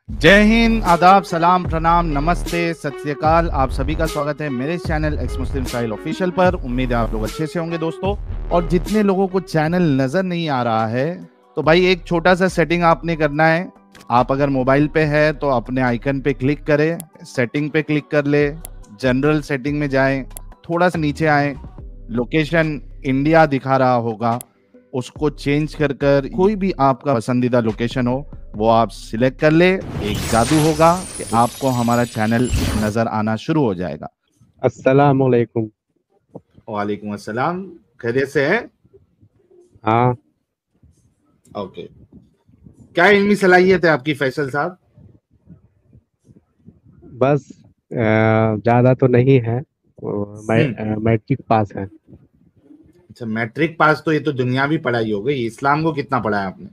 जय हिंद, आदाब, सलाम, प्रणाम, नमस्ते, सत श्री अकाल। आप सभी का स्वागत है मेरे चैनल एक्स मुस्लिम साहिल ऑफिशियल पर। उम्मीद है आप लोग अच्छे से होंगे दोस्तों। और जितने लोगों को चैनल नजर नहीं आ रहा है तो भाई एक छोटा सा सेटिंग आपने करना है। आप अगर मोबाइल पे है तो अपने आइकन पे क्लिक करें, सेटिंग पे क्लिक कर ले, जनरल सेटिंग में जाएं, थोड़ा सा नीचे आए, लोकेशन इंडिया दिखा रहा होगा, उसको चेंज कर कर कोई भी आपका पसंदीदा लोकेशन हो वो आप सिलेक्ट कर ले। एक जादू होगा कि आपको हमारा चैनल नजर आना शुरू हो जाएगा। अस्सलाम वालेकुम। वालेकुम अस्सलाम। खैरियत से है? हाँ, ओके। क्या इल्मी सलाहियत है आपकी फैसल साहब? बस ज़्यादा तो नहीं है। मैट्रिक पास है। अच्छा, मैट्रिक पास तो ये तो दुनियावी पढ़ाई हो गई। इस्लाम को कितना पढ़ा है आपने?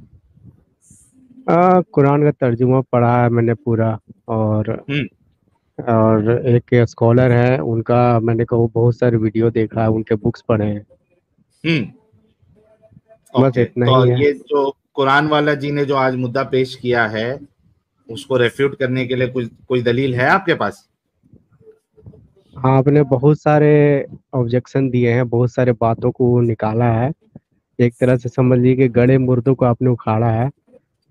कुरान का तर्जुमा पढ़ा है मैंने पूरा। और हम्म। और एक स्कॉलर है उनका, मैंने कहा बहुत सारे वीडियो देखा है, उनके बुक्स पढ़े हैं। हम्म। बस ओके, इतना तो ही है। ये जो कुरान वाला जी ने जो आज मुद्दा पेश किया है उसको रेफ्यूट करने के लिए कुछ कोई दलील है आपके पास? हाँ, आपने बहुत सारे ऑब्जेक्शन दिए हैं, बहुत सारे बातों को निकाला है। एक तरह से समझ लीजिए कि गड़े मुर्दों को आपने उखाड़ा है।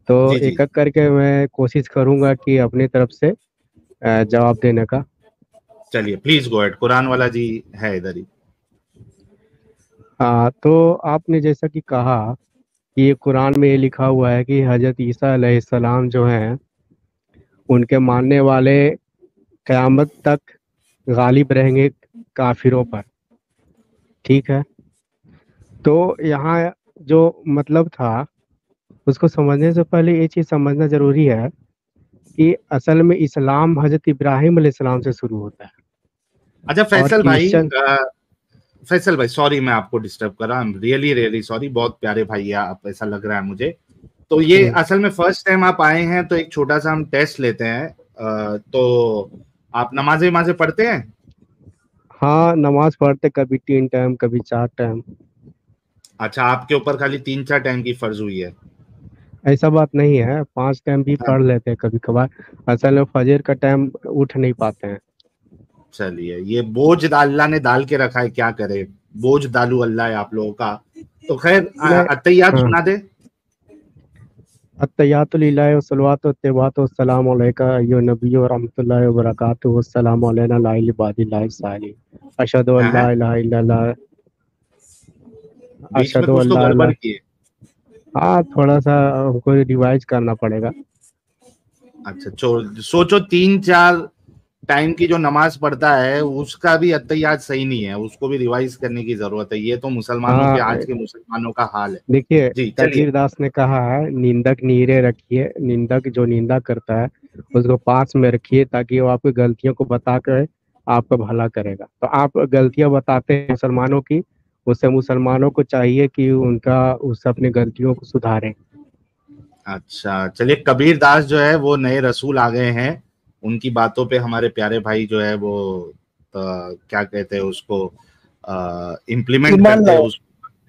तो जी जी। एक एक करके मैं कोशिश करूंगा कि अपनी तरफ से जवाब देने का। चलिए प्लीज गो एट, कुरान वाला जी है इधर ही। हाँ, तो आपने जैसा कि कहा कि ये कुरान में ये लिखा हुआ है कि हजरत ईसा अलैहिस्सलाम जो हैं उनके मानने वाले क़यामत तक गालिब रहेंगे काफिरों पर। ठीक है। तो यहाँ जो मतलब था उसको समझने से पहले ये चीज़ समझना जरूरी है कि असल में इस्लाम हजरत इब्राहिम अलैहिस्सलाम से शुरू होता है। अच्छा और फैसल भाई, क्रिश्चियन। फैसल भाई सॉरी मैं आपको डिस्टर्ब कर रहा हूँ। रियली रियली सॉरी, बहुत प्यारे भाई है आप, ऐसा लग रहा है मुझे। तो ये असल में फर्स्ट टाइम आप आए हैं तो एक छोटा सा हम टेस्ट लेते हैं। तो आप नमाज़ें वमाज़ें पढ़ते हैं? हाँ, नमाज पढ़ते कभी 3 टाइम कभी 4 टाइम। अच्छा, आपके ऊपर खाली 3-4 टाइम की फर्ज हुई है? ऐसा बात नहीं है, 5 टाइम भी हाँ। पढ़ लेते हैं कभी कभार। असल में फजर का टाइम उठ नहीं पाते हैं। चलिए, ये बोझ अल्लाह ने डाल के रखा है, क्या करे। बोझ डालू अल्लाह है आप लोगों का। तो खैर नहीं। अत्तहियात हाँ। सुना दे। अत्तहियातु लिल्लाहि वस्सलातु वत्तइबातु वस्सलामु अलैका अय्युहन नबिय्यु व रहमतुल्लाहि व बरकातुहू वस्सलामु अलैना ला इबादिल्लाहि सालिहीन अशहदु हाँ अन ला हाँ, इलाहा इल्लल्लाह बीच में अशहदु कुछ अन तो ला गड़बड़ इलाहा। की है। हाँ, थोड़ा सा हमको रिवाइज करना पड़ेगा। अच्छा, सोचो 3-4 टाइम की जो नमाज पढ़ता है उसका भी अत्तहियात सही नहीं है, उसको भी रिवाइज करने की जरूरत है। ये तो मुसलमानों के, हाँ, आज के मुसलमानों का हाल है। देखिए, जी चलिए। कबीर दास ने कहा है निंदक नीरे रखिए, निंदक जो निंदा करता है उसको पास में रखिए ताकि वो आपकी गलतियों को बता कर आपका भला करेगा। तो आप गलतियां बताते हैं मुसलमानों की, उससे मुसलमानों को चाहिए कि उनका उससे अपनी गलतियों को सुधारें। अच्छा चलिए, कबीर दास जो है वो नए रसूल आ गए हैं, उनकी बातों पे हमारे प्यारे भाई जो है वो क्या कहते हैं उसको, इम्प्लीमेंट ईमान करते हैं लाओ। उस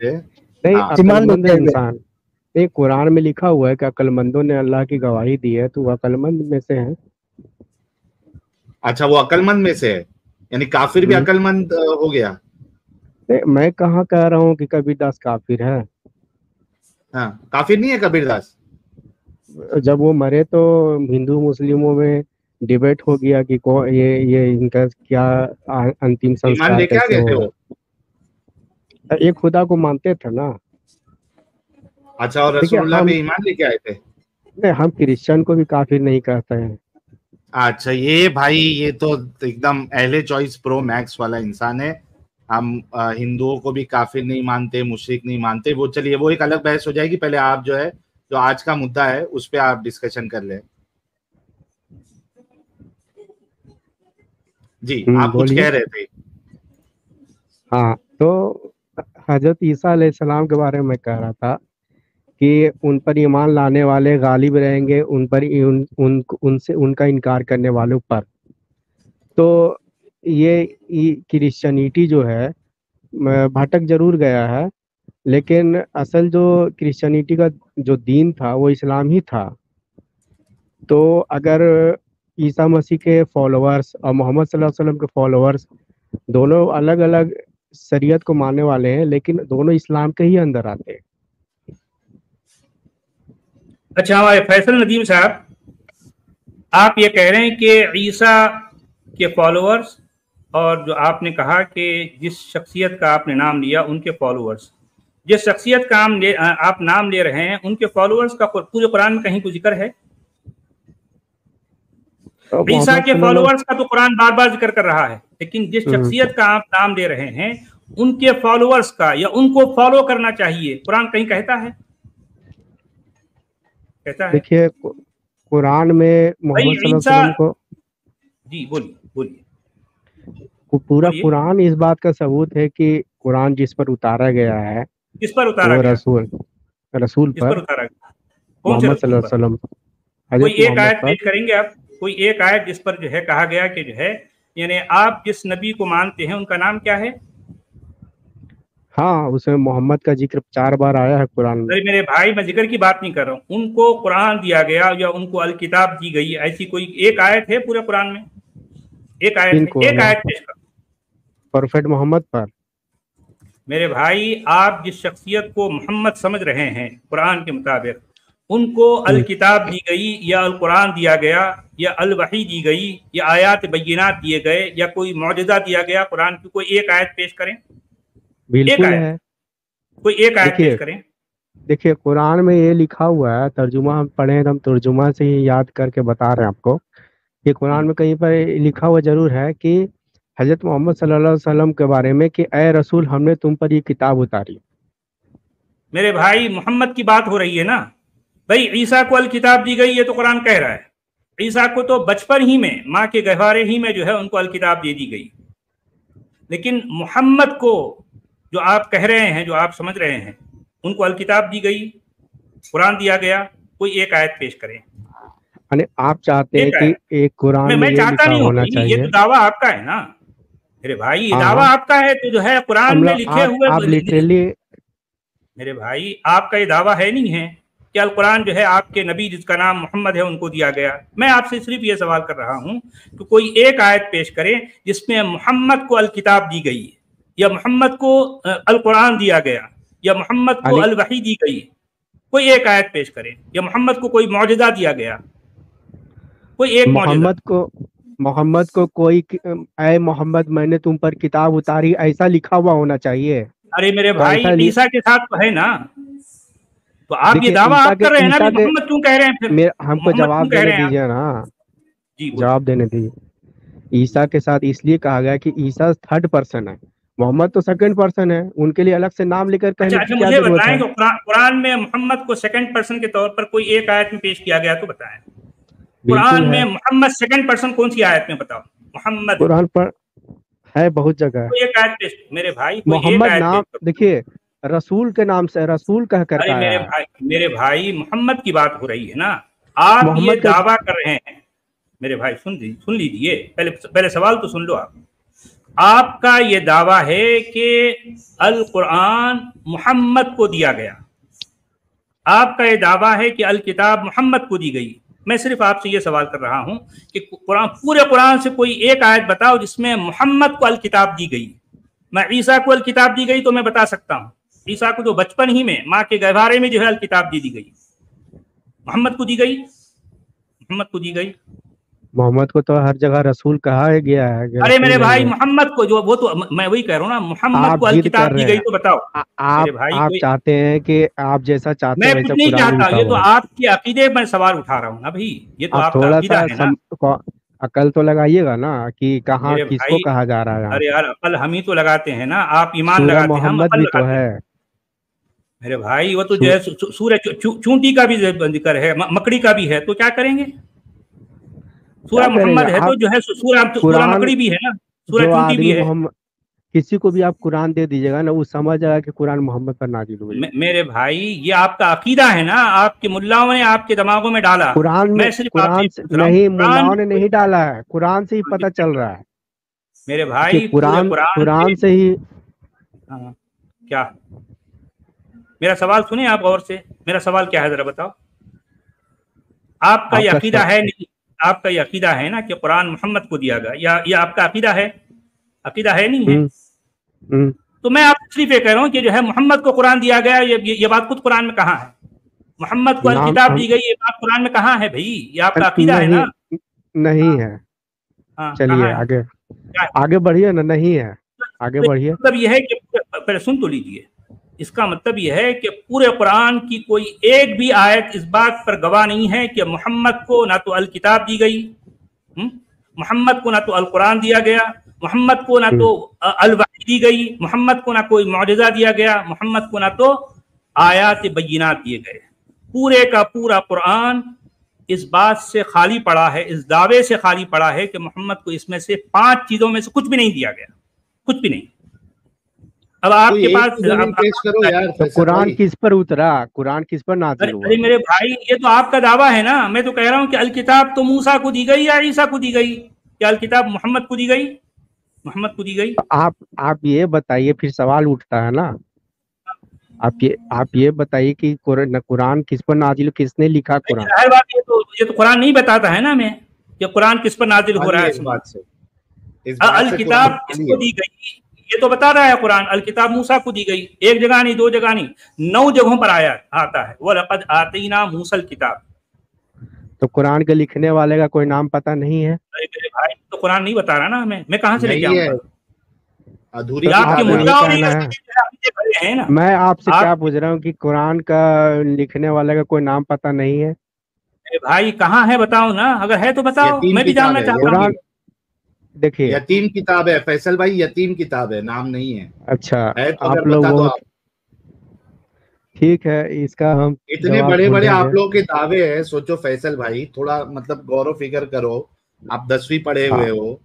पे। नहीं, हाँ। ईमान अक्लमंद लेते हुए। इंसान। नहीं, कुरान में लिखा हुआ है कि अक्लमंदों ने अल्लाह की गवाही दी है, तो वो अक्लमंद में से है। अच्छा, वो अक्लमंद में से है, यानी काफिर भी हम्म। अक्लमंद हो गया? नहीं, मैं कहाँ कह रहा हूँ कि कबीर दास काफिर है। हाँ, काफिर नहीं है कबीर दास? जब वो मरे तो हिंदू मुस्लिमों में डिबेट हो गया कि ये इनका क्या अंतिम ईमान संस्कार लेके आ कैसे गए थे होगा। वो? एक खुदा को मानते थे ना। अच्छा, और देखिए, रसूलुल्लाह पे ईमान लेके आए थे? नहीं, हम क्रिश्चियन को भी काफिर नहीं कहते हैं। अच्छा, ये भाई ये तो एकदम अहले चॉइस प्रो मैक्स वाला इंसान है। हम हिंदुओं को भी काफिर नहीं मानते, मुशरिक नहीं मानते। वो चलिए, वो एक अलग बहस हो जाएगी। पहले आप जो है, जो आज का मुद्दा है उस पे आप डिस्कशन कर लें। जी, आप कुछ बोलिए। कह रहे थे। हाँ, तो हजरत ईसा अलैहिस्सलाम के बारे में मैं कह रहा था कि उन पर ईमान लाने वाले गालिब रहेंगे, उन पर उनसे उनका इनकार करने वालों पर। तो ये क्रिश्चियनिटी जो है भटक जरूर गया है, लेकिन असल जो क्रिश्चियनिटी का जो दीन था वो इस्लाम ही था। तो अगर ईसा मसीह के फॉलोअर्स और मोहम्मद सल्लल्लाहु अलैहि वसल्लम के फॉलोअर्स दोनों अलग अलग शरीयत को मानने वाले हैं, लेकिन दोनों इस्लाम के ही अंदर आते हैं। अच्छा, हमारे फैसल नदीम साहब, आप ये कह रहे हैं कि ईसा के फॉलोअर्स और जो आपने कहा कि जिस शख्सियत का आपने नाम लिया उनके फॉलोअर्स, जिस शख्सियत का आप नाम ले रहे हैं उनके फॉलोअर्स का पूरे कुरान में कहीं कोई जिक्र है? ईसा के फॉलोअर्स का तो कुरान बार बार जिक्र कर रहा है, लेकिन जिस शख्सियत का आप नाम ले रहे हैं उनके फॉलोअर्स का या उनको फॉलो करना चाहिए, कुरान कहीं कहता है? कहता है? देखिए, कुरान में मोहम्मद सल्लल्लाहु अलैहि वसल्लम को, जी बोलिए बोलिए, पूरा कुरान इस बात का सबूत है कि कुरान जिस पर उतारा गया है, किस पर उतारा गया? रसूल पर उतारा गया? मोहम्मद सल्लल्लाहु अलैहि वसल्लम। कोई एक आयत पेश करेंगे आप? कोई एक आयत जिस पर जो है कहा गया कि जो है यानी आप जिस नबी को मानते हैं उनका नाम क्या है? हाँ, उसमें मोहम्मद का जिक्र 4 बार आया है कुरान में। अरे मेरे भाई, मैं जिक्र की बात नहीं कर रहा हूँ, उनको कुरान दिया गया या उनको अल किताब दी गई, ऐसी कोई एक आयत है पूरे कुरान में? एक आयत है, एक आयत पेश करो। प्रोफेट मोहम्मद पर। मेरे भाई, आप जिस शख्सियत को मोहम्मद समझ रहे हैं कुरान के मुताबिक, उनको अल किताब दी गई या अल कुरान दिया गया या अल वही दी गई या आयात बय्यिनात दिए गए या कोई मौजज़ा दिया गया कुरान की? कोई एक आयत पेश करें। बिल्कुल है, कोई एक आयत पेश करें। देखिए, कुरान में ये लिखा हुआ है, तर्जुमा हम पढ़े, हम तर्जुमा से ही याद करके बता रहे हैं आपको कि कुरान में कहीं पर लिखा हुआ जरूर है कि हजरत मोहम्मद सल्लल्लाहु अलैहि वसल्लम के बारे में कि ए रसूल, हमने तुम पर ये किताब उतारी। मेरे भाई, मोहम्मद की बात हो रही है ना भाई। ईसा को अल किताब दी गई, ये तो कुरान कह रहा है। ईसा को तो बचपन ही में माँ के गहवारे ही में जो है उनको अल किताब दे दी गई, लेकिन मोहम्मद को जो आप कह रहे हैं, जो आप समझ रहे हैं, उनको अल किताब दी गई, कुरान दिया गया। कोई एक आयत पेश करें। यानी आप चाहते हैं कि एक कुरान में ये चाहता लिखा नहीं होना चाहिए। ये तो दावा आपका है ना मेरे भाई, ये दावा आपका है तो जो है कुरान में लिखे हुए आप लिटरली, मेरे भाई आपका ये दावा है नहीं है कि अल कुरान जो है आपके नबी जिसका नाम मोहम्मद है उनको दिया गया। मैं आपसे सिर्फ ये सवाल कर रहा हूँ कि कोई एक आयत पेश करें जिसमें मोहम्मद को अल किताब दी गई या मोहम्मद को अल कुरान दिया गया या मोहम्मद को अल वही दी गई। कोई एक आयत पेश करें, या मोहम्मद को कोई मौजज़ा दिया गया, कोई एक मोहम्मद को कोई ऐ मोहम्मद, मैंने तुम पर किताब उतारी, ऐसा लिखा हुआ होना चाहिए। अरे मेरे भाई, ईसा के साथ तो है ना, तो आप ये दावा आप कर रहे हैं ना, मोहम्मद क्यों कह रहे हैं फिर? हमको जवाब देने दीजिए ना। जी, जवाब देने दीजिए। ईसा के साथ इसलिए कहा गया कि ईसा 3rd पर्सन है, मोहम्मद तो 2nd पर्सन है, उनके लिए अलग से नाम लेकर कहने की क्या जरूरत है? मुझे बताएं, कुरान में मोहम्मद को 2nd पर्सन के तौर पर कोई एक आयत में पेश किया गया तो बताएं। कुरान में मोहम्मद 2nd पर्सन कौन सी आयत में बताओ? मोहम्मद कुरान पर है बहुत जगह। कोई एक आयत पेश मेरे भाई। मोहम्मद नाम देखिए, रसूल के नाम से रसूल कह कर मेरे भाई मोहम्मद की बात हो रही है ना, आप ये दावा कर रहे हैं। मेरे भाई सुन लीजिए, पहले सवाल तो सुन लो आप। आपका ये दावा है कि अल कुरान मोहम्मद को दिया गया, आपका ये दावा है कि अल किताब मोहम्मद को दी गई। मैं सिर्फ आपसे ये सवाल कर रहा हूं कि कुरान, पूरे कुरान से कोई एक आयत बताओ जिसमें मोहम्मद को अल किताब दी गई। मैं ईसा को अल किताब दी गई तो मैं बता सकता हूं, ईसा को जो बचपन ही में माँ के गहवारे में जो है अल किताब दी गई। मोहम्मद को दी गई, मोहम्मद को दी गई। मोहम्मद को तो हर जगह रसूल कहा गया है। अरे मेरे भाई, मोहम्मद को जो, वो तो मैं वही कह रहा हूँ ना, मोहम्मद को अल किताब दी गई तो बताओ। आप चाहते हैं कि आप जैसा चाहते हैं मैं कुछ नहीं चाहता, ये तो आपके अकीदे में सवाल उठा रहा हूँ ना भाई, ये तो आपका अकीदा है ना। अकल तो लगाइएगा ना कि कहाँ किसको कहा जा रहा है। अरे यार, अकल हम ही तो लगाते हैं ना, आप ईमान लगाते हैं, मोहम्मद भी तो है मेरे भाई। वो तो जो है सूरज चूंटी का भी जिक्र है, मकड़ी का भी है, तो क्या करेंगे? सूरा मोहम्मद है तो जो है सूरा मकड़ी भी है ना, सूरा चूंटी भी है। किसी को भी आप कुरान दे दीजिएगा ना, वो समझ जाएगा कि कुरान मोहम्मद पर नाजिल हुई। मेरे भाई, ये आपका अकीदा है ना, आपके मुल्लाओं ने आपके दिमागों में डाला। कुरान में नहीं, मुल्लाओं ने नहीं डाला है, कुरान से ही पता चल रहा है मेरे भाई। कुरान से ही। क्या? मेरा सवाल सुने आप गौर से, मेरा सवाल क्या है जरा बताओ। आपका ये अकीदा है नहीं, आपका ये अकीदा है ना कि कुरान मोहम्मद को दिया गया, या आपका अकीदा है? अकीदा है नहीं है? तो मैं आपको सिर्फ ये कह रहा हूँ कि जो है मोहम्मद को कुरान दिया गया, ये बात खुद कुरान में कहाँ है? मोहम्मद को किताब दी गई, ये बात कुरान में कहाँ है भाई? ये आपका अकीदा है ना? नहीं है। चलिए आगे बढ़िए ना। नहीं है, आगे बढ़िए। मतलब ये है कि पहले सुन तो लीजिए, इसका मतलब यह है कि पूरे कुरान की कोई एक भी आयत इस बात पर गवाह नहीं है कि मोहम्मद को ना तो अल किताब दी गई, मोहम्मद को ना तो अल कुरान दिया गया, मोहम्मद को ना तो अल वही दी गई, मोहम्मद को ना कोई मौजज़ा दिया गया, मोहम्मद को ना तो आयात बय्यिनात दिए गए। पूरे का पूरा कुरान इस बात से खाली पड़ा है, इस दावे से खाली पड़ा है कि मोहम्मद को इसमें से 5 चीजों में से कुछ भी नहीं दिया गया, कुछ भी नहीं। अब आपके पास पेश करो यार, तो कुरान किस पर उतरा, कुरान किस पर नाज़िल हुआ? अरे मेरे भाई, ये तो आपका दावा है ना। मैं तो कह रहा हूँ कि अल किताब तो मूसा को दी गई या ईसा को दी गई? क्या अल किताब मोहम्मद को दी गई? मोहम्मद को दी गई। आप ये बताइए, फिर सवाल उठता है ना, आप ये बताइए कि कुरान किस पर नाजिल, किसने लिखा कुरान? हर बात ये तो कुरान नहीं बताता है ना हमें कि कुरान किस पर नाजिल हो रहा है। इस बात से अल किताब किसको दी गई ये तो बता रहा है कुरान। अल किताब मूसा को दी गई, एक जगह नहीं, 2 जगह नहीं, 9 जगहों पर आया आता है, वलक़द आतैना मूसल किताब। तो कुरान के लिखने वाले का कोई नाम पता नहीं है? अरे मेरे भाई, तो कुरान नहीं बता रहा ना हमें, मैं कहाँ से लेके आऊंगा? अधूरी आपके मुद्दाओं है ना। मैं आपसे क्या पूछ रहा हूँ कि कुरान का लिखने वाले का कोई नाम पता नहीं है? भाई कहाँ है बताओ ना, अगर है तो बताओ, मैं भी जानना चाहता हूँ। देखिए, यतीम किताब है फैसल भाई, यतीम किताब है, नाम नहीं है। अच्छा है तो आप लोग ठीक है, इसका हम इतने बड़े बड़े आप लोगों के दावे हैं। सोचो फैसल भाई, थोड़ा मतलब गौरव फिक्र करो, आप 10वीं पढ़े हुए हो,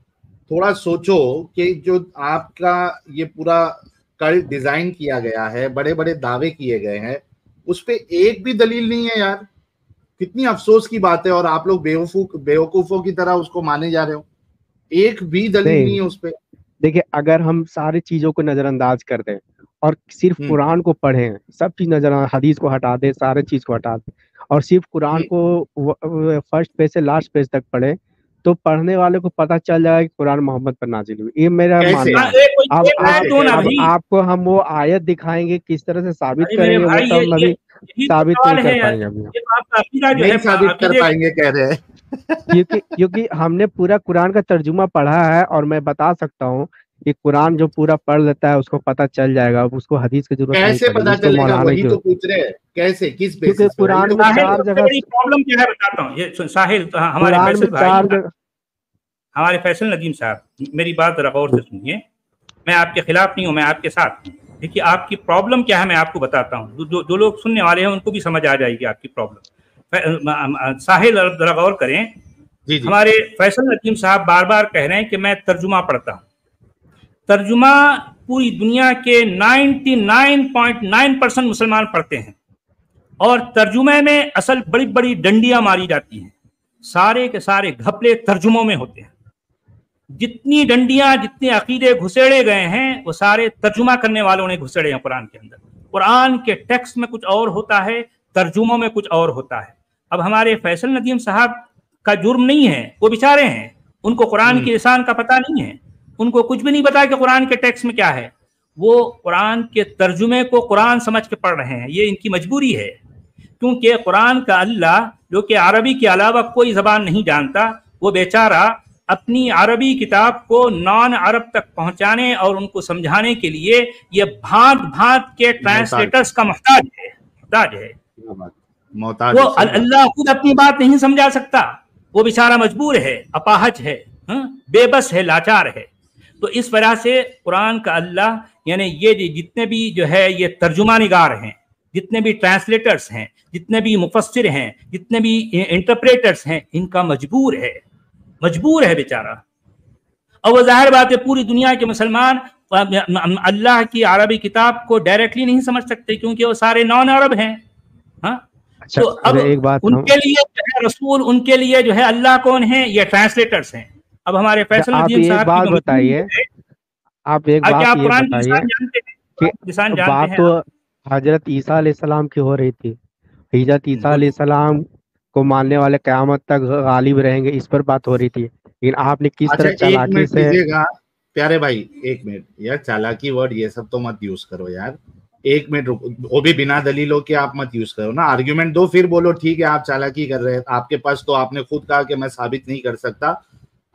थोड़ा सोचो कि जो आपका ये पूरा कल डिजाइन किया गया है, बड़े बड़े दावे किए गए हैं, उस पे एक भी दलील नहीं है यार। कितनी अफसोस की बात है। और आप लोग बेवकूफों की तरह उसको माने जा रहे हो, एक भी दलील नहीं है उस पे। देखिए, अगर हम सारी चीजों को नजरअंदाज कर दें और सिर्फ कुरान को पढ़ें, सब चीज नजर, हदीस को हटा दे, सारे चीज को हटा दे, और सिर्फ कुरान को फर्स्ट पेज से लास्ट पेज तक पढ़े, तो पढ़ने वाले को पता चल जाएगा कि कुरान मोहम्मद पर नाजिल हुई। ये मेरा मानना है। अब आपको हम वो आयत दिखाएंगे, किस तरह से साबित करेंगे, वो तो हम अभी साबित नहीं कर पाएंगे। नहीं साबित कर पाएंगे कह रहे हैं। क्योंकि हमने पूरा कुरान का तर्जुमा पढ़ा है, और मैं बता सकता हूँ कि कुरान जो पूरा पढ़ लेता है उसको पता चल जाएगा, उसको हदीस की जरूरत नहीं। कैसे पता चलेगा? वही तो पूछ रहे हैं, कैसे, किस बेसिस पे? कुरान में 4 जगह प्रॉब्लम क्या है बताता हूँ। ये साहिल, हमारे फैसल नदीम साहब, मेरी बात जरा गौर से सुनिए। मैं आपके खिलाफ नहीं हूँ, मैं आपके साथ हूँ। देखिए आपकी प्रॉब्लम क्या है मैं आपको बताता हूँ, जो लोग सुनने वाले हैं उनको भी समझ आ जाएगी आपकी प्रॉब्लम। साहिल जरा गौर करें। जी। हमारे फैसल नदीम साहब बार बार कह रहे हैं कि मैं तर्जुमा पढ़ता हूँ। तर्जुमा पूरी दुनिया के 99.9% मुसलमान पढ़ते हैं, और तर्जुमे में असल बड़ी बड़ी डंडियां मारी जाती हैं। सारे के सारे घपले तर्जुमों में होते हैं। जितनी डंडियां, जितने अकीदे घुसेड़े गए हैं, वो सारे तर्जुमा करने वालों ने घुसेड़े हैं कुरान के अंदर। कुरान के टेक्स्ट में कुछ और होता है, तर्जुमों में कुछ और होता है। अब हमारे फैसल नदीम साहब का जुर्म नहीं है, वो बेचारे हैं, उनको कुरान की लिसान का पता नहीं है, उनको कुछ भी नहीं पता कि कुरान के टेक्स्ट में क्या है। वो कुरान के तर्जुमे को कुरान समझ के पढ़ रहे हैं, ये इनकी मजबूरी है। क्योंकि कुरान का अल्लाह, जो कि अरबी के अलावा कोई जबान नहीं जानता, वो बेचारा अपनी अरबी किताब को नॉन अरब तक पहुंचाने और उनको समझाने के लिए ये भांत भांत के ट्रांसलेटर्स का मोहताज है। वो अल्लाह खुद अपनी बात नहीं समझा सकता, वो बेचारा मजबूर है, अपाहज है, बेबस है, लाचार है। तो इस वजह से कुरान का अल्लाह, यानी ये जितने भी जो है ये तर्जुमा निगार हैं, जितने भी ट्रांसलेटर्स हैं, जितने भी मुफस्सिर हैं, जितने भी इंटरप्रेटर्स हैं, इनका मजबूर है बेचारा। और वो जाहिर बात है पूरी दुनिया के मुसलमान अल्लाह की अरबी किताब को डायरेक्टली नहीं समझ सकते, क्योंकि वो सारे नॉन अरब हैं। अच्छा, तो अब एक बात उनके लिए जो है रसूल, उनके लिए जो है अल्लाह कौन है? ये ट्रांसलेटर्स हैं। अब हमारे फैसल नदीम साहब की बात बताइए, आप एक बात ये बताइए कि बात तो हजरत ईसा अलैहिस्सलाम की हो रही थी। हजरत ईसा अलैहिस्सलाम کو ماننے والے قیامت تک غالب رہیں گے، اس پر بات ہو رہی تھی، لیکن آپ نے کس اچھا طرح ایک چالاکی منٹ سے دیجیے گا پیارے بھائی، ایک منٹ یار، چالاکی ورڈ یہ سب تو مت یوز کرو یار، ایک منٹ رکو، وہ بھی بنا دلیلوں کے آپ مت یوز کرو نا، آرگیومنٹ دو پھر بولو ٹھیک ہے آپ چالاکی کر رہے ہیں، آپ کے پاس تو آپ نے خود کہا کہ میں ثابت نہیں کر سکتا،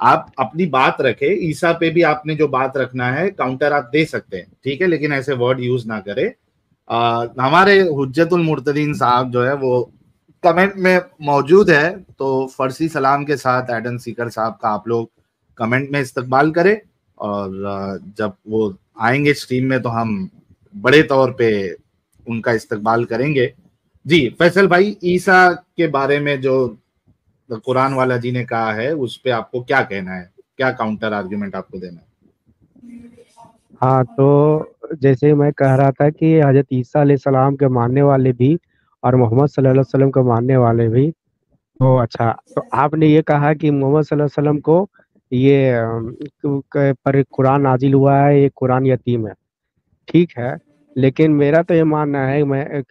آپ اپنی بات رکھے، عیسیٰ پہ بھی آپ نے جو بات رکھنا ہے کاؤنٹر آپ دے سکتے ہیں ٹھیک ہے، لیکن ایسے ورڈ یوز نہ کرے۔ ہمارے حجت المرتدین صاحب جو ہے وہ کمنٹ میں موجود ہے، تو فرسی سلام کے ساتھ ایڈن سیکر صاحب کا آپ لوگ کمنٹ میں استقبال کریں، اور جب وہ آئیں گے اسٹریم میں تو ہم بڑے طور پہ ان کا استقبال کریں گے۔ جی فیصل بھائی، عیسیٰ کے بارے میں جو قرآن والا جی نے کہا ہے اس پہ آپ کو کیا کہنا ہے، کیا کاؤنٹر آرگیومنٹ آپ کو دینا ہے؟ ہاں، تو جیسے میں کہہ رہا تھا کہ حضرت عیسیٰ علیہ السلام کے ماننے والے بھی اور محمد صلی اللہ علیہ وسلم کے ماننے والے بھی، تو اچھا، تو آپ نے یہ کہا کہ محمد صلی اللہ علیہ وسلم کو یہ پر قرآن نازل ہوا ہے، یہ قرآن یتیم ہے، ٹھیک ہے، لیکن میرا تو یہ ماننا ہے،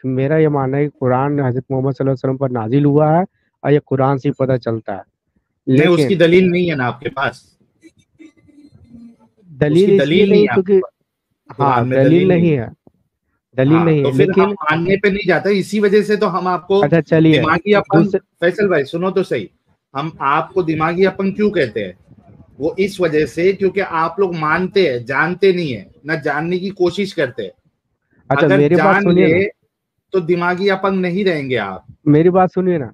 میرا یہ ماننا ہے کہ قرآن حضرت محمد صلی اللہ علیہ وسلم پر نازل ہوا ہے، اور یہ قرآن سے پتہ چلتا ہے، نہیں، اس کی لیکن دلیل نہیں ہے نا آپ کے پاس، اس کی دلیل اس لیے دلیل نہیں نہیں ہے آپ کے کیونکہ پاس، ہاں قرآن میں دلیل دلیل نہیں نہیں ہے۔ ہے، دلیل ہاں نہیں تو ہے، پھر ہم لیکن ماننے پہ نہیں جاتے، اسی وجہ سے تو ہم آپ کو اچھا چلیے دماغی اپن، دوسرے فیصل بھائی سنو تو صحیح، ہم آپ کو دماغی اپن کیوں کہتے ہیں؟ وہ اس وجہ سے کیونکہ آپ لوگ مانتے ہیں، جانتے نہیں ہیں، نہ جاننے کی کوشش کرتے، اچھا اگر میری بات جان سنیے لے نا، تو دماغی اپن نہیں رہیں گے آپ۔ میری بات سنیے نا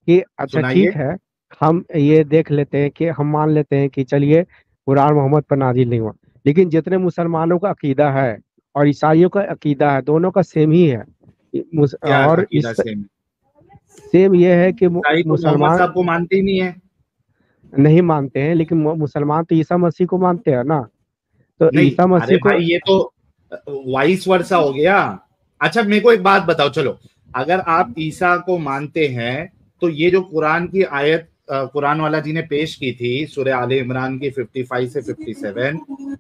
کہ اچھا سنائیے۔ ٹھیک ہے، ہم یہ دیکھ لیتے ہیں کہ ہم مان لیتے ہیں کہ چلیے قرآن محمد پر نازل نہیں ہوا، لیکن جتنے مسلمانوں کا عقیدہ ہے اور عیسائیوں کا عقیدہ ہے، دونوں کا سیم ہی ہے، کیا اور عقیدہ اس سے؟ سیم یہ ہے کہ عیسائی تو محمد مسلمان صاحب کو مانتے ہی نہیں ہے۔ نہیں مانتے ہیں، لیکن مسلمان تو عیسیٰ مسیح کو مانتے ہیں نا، تو نہیں عیسیٰ ارے مسیح کو بھائی، یہ تو وائس ورثہ ہو گیا۔ اچھا میرے کو ایک بات بتاؤ، چلو اگر آپ عیسیٰ کو مانتے ہیں تو یہ جو قرآن کی آیت قرآن والا جی نے پیش کی تھی سورہ آل عمران کی 55 سے 57،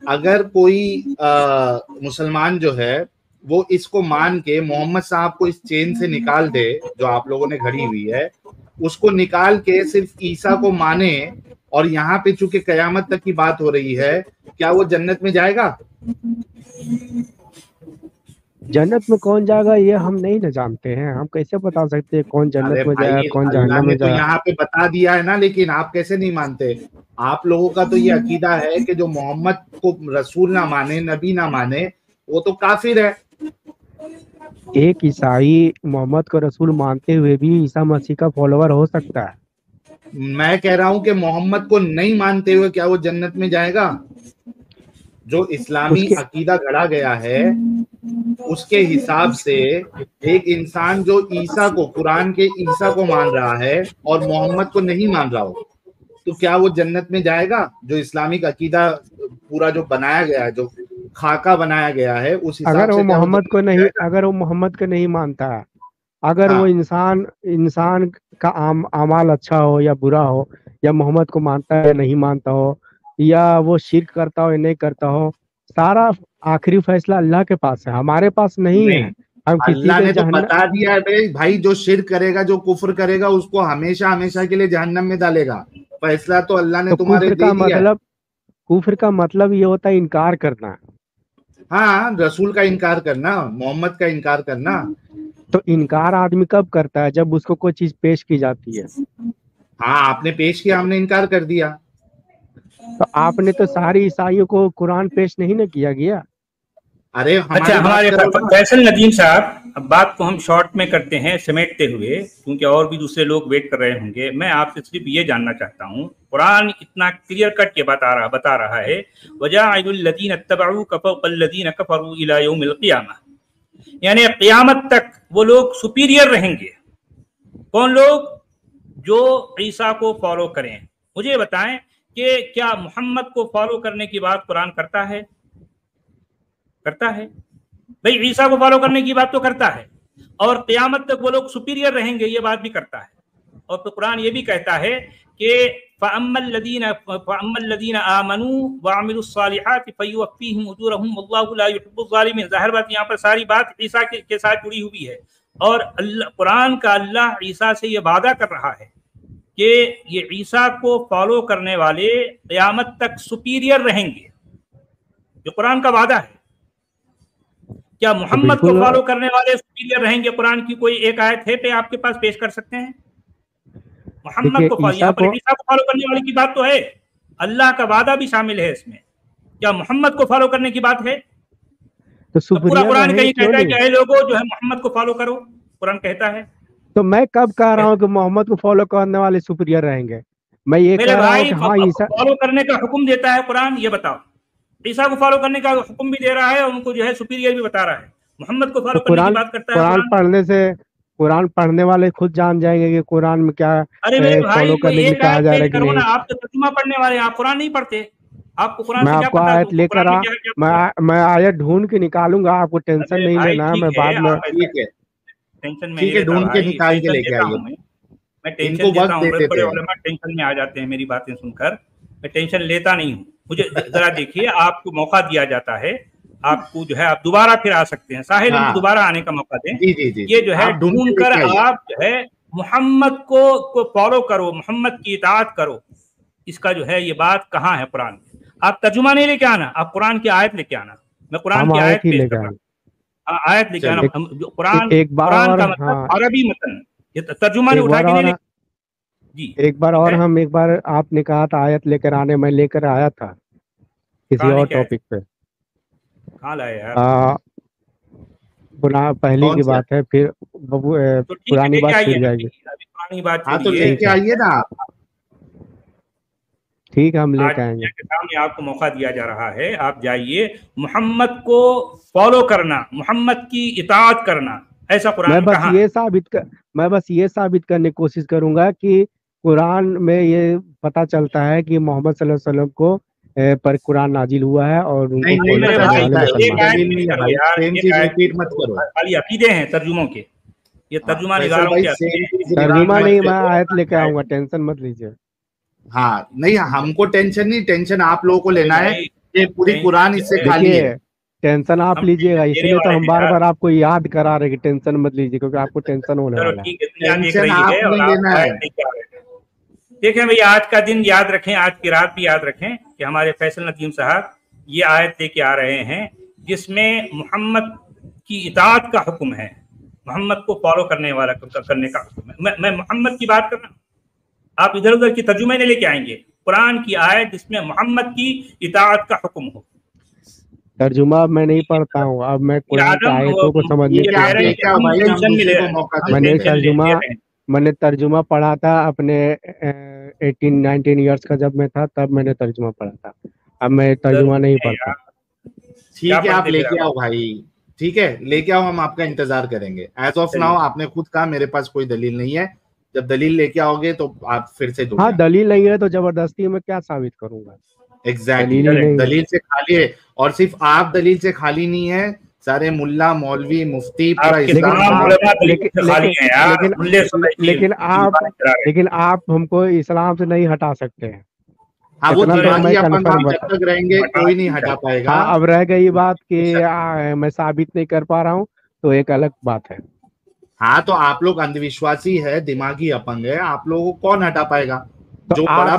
اگر کوئی مسلمان جو ہے وہ اس کو مان کے محمد صاحب کو اس چین سے نکال دے جو آپ لوگوں نے گھڑی ہوئی ہے، اس کو نکال کے صرف عیسیٰ کو مانے، اور یہاں پہ چونکہ قیامت تک کی بات ہو رہی ہے، کیا وہ جنت میں جائے گا؟ جنت میں کون جائے گا یہ ہم نہیں نہ جانتے ہیں، ہم کیسے بتا سکتے ہیں کون ارے جنت میں جائے گا بھائی، کون اللہ جہنم نے میں تو جائے گا۔ یہاں پہ بتا دیا ہے نا، لیکن آپ کیسے نہیں مانتے؟ آپ لوگوں کا تو یہ عقیدہ ہے کہ جو محمد کو رسول نہ مانے، نبی نہ مانے، وہ تو کافر ہے۔ ایک عیسائی محمد کو رسول مانتے ہوئے بھی عیسیٰ مسیح کا فالوور ہو سکتا ہے۔ میں کہہ رہا ہوں کہ محمد کو نہیں مانتے ہوئے کیا وہ جنت میں جائے گا؟ جو اس اسلامی کے عقیدہ گھڑا گیا ہے اس کے حساب سے ایک انسان جو عیسیٰ کو، قرآن کے عیسیٰ کو مان رہا ہے اور محمد کو نہیں مان رہا ہو، تو کیا وہ جنت میں جائے گا؟ جو اسلامک عقیدہ پورا جو بنایا گیا ہے، جو خاکہ بنایا گیا ہے، اس اگر حساب وہ سے کیا وہ محمد جنت کو میں نہیں جائے گا؟ اگر وہ محمد کو نہیں مانتا ہے، اگر ہاں وہ انسان کا اعمال اچھا ہو یا برا ہو، یا محمد کو مانتا ہے یا نہیں مانتا ہو، یا وہ شرک کرتا ہو یا نہیں کرتا ہو، سارا آخری فیصلہ اللہ کے پاس ہے، ہمارے پاس نہیں ہے، نہیں، ہم کسی اللہ کے نے تو جہنم۔ بتا دیا ہے بھائی، جو شرک کرے گا، جو کفر کرے گا، اس کو ہمیشہ ہمیشہ کے لیے جہنم میں ڈالے گا، فیصلہ تو اللہ نے تو تمہارے دے دیا ہے۔ کفر کا مطلب یہ ہوتا ہے انکار کرنا، ہاں، رسول کا انکار کرنا، محمد کا انکار کرنا۔ تو انکار آدمی کب کرتا ہے؟ جب اس کو کوئی چیز پیش کی جاتی ہے، ہاں آپ نے پیش کیا، ہم نے انکار کر دیا۔ تو آپ نے تو ساری عیسائیوں کو قرآن پیش نہیں نہ کیا گیا۔ ارے اچھا ہماری بات ہمارے کرو نا۔ فیصل ندیم صاحب، اب بات کو ہم شارٹ میں کرتے ہیں سمیٹتے ہوئے، کیونکہ اور بھی دوسرے لوگ ویٹ کر رہے ہوں گے۔ میں آپ سے صرف یہ جاننا چاہتا ہوں، قرآن اتنا کلیئر کٹ یہ بتا رہا ہے وَجَاعِلُ الَّذِينَ اتَّبَعُوكَ فَوْقَ الَّذِينَ كَفَرُوا إِلَى يَوْمِ الْقِيَامَةِ، یعنی قیامت تک وہ لوگ سپیریئر رہیں گے۔ کون لوگ؟ جو عیسیٰ کو فالو کریں۔ مجھے بتائیں کہ کیا محمد کو فالو کرنے کی بات قرآن کرتا ہے؟ کرتا ہے بھائی، عیسیٰ کو فالو کرنے کی بات تو کرتا ہے، اور قیامت تک وہ لوگ سپیریئر رہیں گے یہ بات بھی کرتا ہے، اور تو قرآن یہ بھی کہتا ہے کہ فَأَمَّا الَّذِينَ آمَنُوا وَعَمِلُوا الصَّالِحَاتِ فَيُوَفِّيهِمْ أُجُورَهُمْ وَاللَّهُ لَا يُحِبُّ الظَّالِمِينَ۔ ظاہر بات یہاں پر ساری بات عیسیٰ کے ساتھ جڑی ہوئی ہے۔ اور قرآن کا اللہ عیسیٰ سے یہ وعدہ کر رہا ہے کہ یہ عیسیٰ کو فالو کرنے والے قیامت تک سپیریئر رہیں گے. یہ قرآن کا وعدہ ہے. کیا محمد کو فالو کرنے والے سپیریئر رہیں گے؟ قرآن کی کوئی ایک آیت ہے پہ آپ کے پاس پیش کر سکتے ہیں؟ محمد کو عیسیٰ کو فالو کرنے والے کی بات تو ہے, اللہ کا وعدہ بھی شامل ہے اس میں. کیا محمد کو فالو کرنے کی بات ہے؟ تو پورا قرآن کہیں کہتا ہے کہ اے لوگوں جو ہے محمد کو فالو کرو, قرآن کہتا ہے. تو میں کب کہہ رہا ہوں کہ محمد کو فالو کرنے والے سپیریئر رہیں گے؟ میں یہ کہہ رہا ہوں کہ ہاں عیسیٰ فالو کرنے کا حکم دیتا ہے قرآن. یہ بتاؤ, عیسیٰ کو فالو کرنے کا حکم بھی دے رہا ہے اور ان کو جو ہے سپیریئر بھی بتا رہا ہے. محمد کو فالو کرنے کی بات کرتا ہے قرآن پڑھنے سے, قرآن پڑھنے والے خود جان جائیں گے کہ قرآن میں کیا فالو کرنے کی کہا جا رہا ہے کہ نہیں. آپ تو ترجمہ پڑھنے والے ہیں, آپ قرآن نہیں پڑھتے. آپ کو قرآن میں آپ کو آیت لے کر میں آیت ڈھونڈ کے نکالوں گا, آپ کو ٹینشن نہیں لینا. میں بعد میں ٹینشن ڈھونڈ کے نکال کے لے کے آئیے. میں ٹینشن لیتا ہوں, بڑے علماء ٹینشن میں آ جاتے ہیں میری باتیں سن کر. میں ٹینشن لیتا نہیں ہوں. مجھے ذرا دیکھیے, آپ کو موقع دیا جاتا ہے, آپ کو جو ہے آپ دوبارہ پھر آ سکتے ہیں. ساحل ان کو دوبارہ آنے کا موقع دیں. یہ جو ہے ڈھونڈ کر آپ جو ہے محمد کو فالو کرو, محمد کی اطاعت کرو. اس کا جو ہے یہ بات کہاں ہے قرآن میں؟ آپ ترجمہ نہیں لے کے آنا, آپ قرآن کی آیت لے کے آنا. میں قرآن کی آیت پیش کر رہا ہوں, آیت لے کے آنا. قرآن کا مطلب عربی متن, یہ ترجمہ نہیں اٹھا کے نہیں. جی ایک بار آپ نے کہا تھا آیت لے کر آنے, میں لے کر آیا تھا کسی اور ٹاپک پہ. کہاں لائے یار؟ پہلی کی بات ہے, پھر پرانی بات چھوٹ جائے گی. پرانی بات تو لے کے آئیے نا آپ. ٹھیک ہے, ہم لے کے آئیں گے. سامنے آپ کو موقع دیا جا رہا ہے, آپ جائیے. محمد کو فالو کرنا, محمد کی اطاعت کرنا, ایسا قرآن کہاں؟ میں بس یہ ثابت کرنے کی کوشش کروں گا کہ قرآن میں یہ پتہ چلتا ہے کہ محمد صلی اللہ علیہ وسلم کو پر قرآن نازل ہوا ہے اور ان کو عقیدے ہیں ترجموں کے. یہ ترجمہ نگاروں کے ترجمہ نہیں, میں آیت لے کے آؤں گا, ٹینشن مت لیجیے. ہاں نہیں, ہم کو ٹینشن نہیں, ٹینشن آپ لوگوں کو لینا ہے کہ پوری قرآن اس سے خالی ہے. ٹینشن آپ لیجیے گا, اس لیے تو ہم بار بار آپ کو یاد کرا رہے کہ ٹینشن مت لیجیے, کیونکہ آپ کو ٹینشن ہونے والا ہے. دیکھیں بھائی, آج کا دن یاد رکھیں, آج کی رات بھی یاد رکھیں کہ ہمارے فیصل ندیم صاحب یہ آیت لے کے آ رہے ہیں جس میں محمد کی اطاعت کا حکم ہے, محمد کو فالو کرنے کا حکم ہے. میں محمد کی بات کر رہا ہوں, آپ ادھر ادھر کی ترجمے نہیں لے کے آئیں گے. قرآن کی آیت جس میں محمد کی اطاعت کا حکم ہو. ترجمہ میں نہیں پڑھتا ہوں, اب میں قرآن کی آیتوں کو سمجھنے میں نے ترجمہ پڑھا تھا اپنے 18-19 ایئرس کا جب میں تھا, تب میں نے ترجمہ پڑھا تھا. اب میں ترجمہ نہیں پڑھتا. ٹھیک ہے, آپ لے کے آؤ بھائی, ٹھیک ہے لے کے آؤ, ہم آپ کا انتظار کریں گے. ایز آف ناؤ آپ نے خود کہا میرے پاس کوئی دلیل نہیں ہے, جب دلیل لے کے آؤ گے تو آپ پھر سے دو. ہاں دلیل نہیں ہے تو زبردستی میں کیا ثابت کروں گا. ایگزیکٹلی, دلیل سے خالی ہے. اور صرف آپ دلیل سے خالی نہیں ہے, سارے ملا مولوی مفتی پورا اسلام. لیکن آپ ہم کو اسلام سے نہیں ہٹا سکتے ہیں. وہ جب تک رہیں گے کوئی نہیں ہٹا پائے گا. اب رہ گئی بات کہ میں ثابت نہیں کر پا رہا ہوں, تو ایک الگ بات ہے. ہاں تو آپ لوگ اندھ وشواسی ہے, دماغی اپنگ ہے, آپ لوگوں کو کون ہٹا پائے گا؟ جو بڑا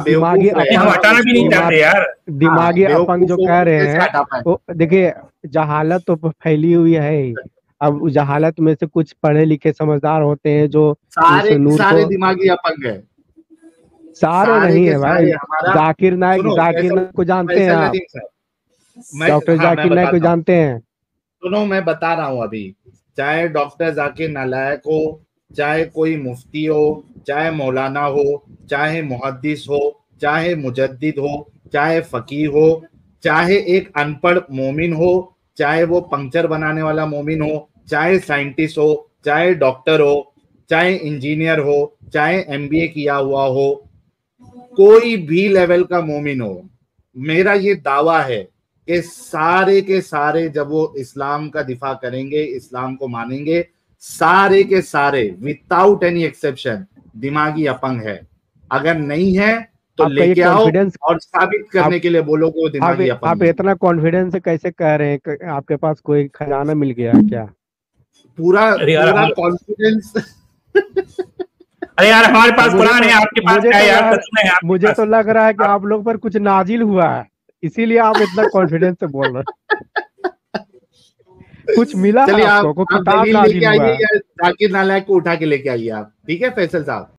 دماغی اپنگ جو کہہ رہے ہیں, دیکھیے جہالت تو پھیلی ہوئی ہے. اب جہالت میں سے کچھ پڑھے لکھے سمجھدار ہوتے ہیں جو سارے دماغی اپنگ ہے. سارے نہیں ہے بھائی. ذاکر نائک کو جانتے ہیں آپ, ڈاکٹر ذاکر نائک کو جانتے ہیں. سنو میں بتا رہا ہوں, ابھی چاہے ڈاکٹر ذاکر نائک ہو, چاہے کوئی مفتی ہو, چاہے مولانا ہو, چاہے محدث ہو, چاہے مجدد ہو, چاہے فقیہ ہو, چاہے ایک ان پڑھ مومن ہو, چاہے وہ پنکچر بنانے والا مومن ہو, چاہے سائنٹسٹ ہو, چاہے ڈاکٹر ہو, چاہے انجینئر ہو, چاہے MBA کیا ہوا ہو, کوئی بھی لیول کا مومن ہو, میرا یہ دعویٰ ہے کہ سارے کے سارے جب وہ اسلام کا دفاع کریں گے, اسلام کو مانیں گے, سارے کے سارے وداؤٹ اینی ایکسیپشن دماغی اپنگ ہے. اگر نہیں ہے تو لے کے آؤ اور ثابت کرنے کے لیے بولو کہ وہ دماغی اپنگ ہے. آپ اتنا کانفیڈنس سے کیسے کہہ رہے ہیں کہ آپ کے پاس کوئی خزانہ مل گیا کیا؟ पूरा कॉन्फिडेंस। अरे यार हमारे पास कुरान है, आपके पास क्या है यार? मुझे तो लग रहा है कि आप लोग पर कुछ नाजिल हुआ है, इसीलिए आप इतना कॉन्फिडेंस से बोल रहे हैं। कुछ मिला है आपको, किताब नाजिल हुआ है। जाकिर नालायक को उठा के लेके आइए आप, ठीक है फैसल साहब।